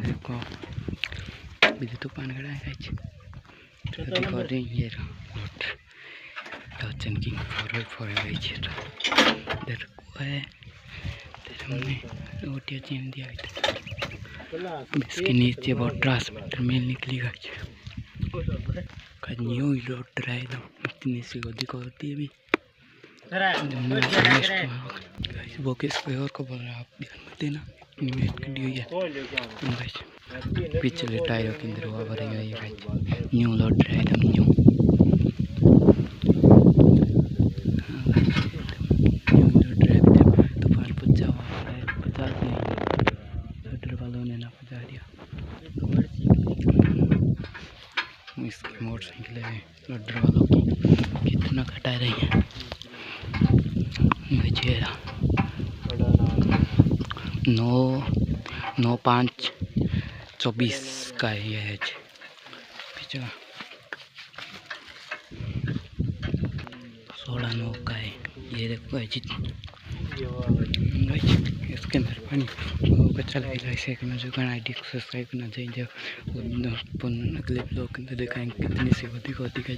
देखो बिजली तो पान गड़ा है रिकॉर्डिंग ये रोड डॉचन की 4x4 है इधर है हमने रोटियां चीन दिया इसके नीचे बहुत ट्रांसमीटर मेल निकली गई न्यू रोड ड्राइव इतनी सी अधिक होती है भी वो किस कोई और को बोल रहा है आप ध्यान मत देना पिछले टायरों के अंदर हुआ भरेगा ये न्यू लोड रहा एकदम न्यू लोड रहा तो पार पहुंचा हुआ है 50 नहीं लोडर वालों ने ना पहुंचा दिया इसकी मोटरसाइकिल है लोडर वालों की कितना घटा रही है मुझे 9/5/24 का ये है पिछला 16/9 का है ये देखो इसके अंदर पानी कच्चा लगेगा इसे जो आईडी सब्सक्राइब करना चाहिए अगले ब्लॉग के अंदर दिखाएंगे कितनी सी होती है।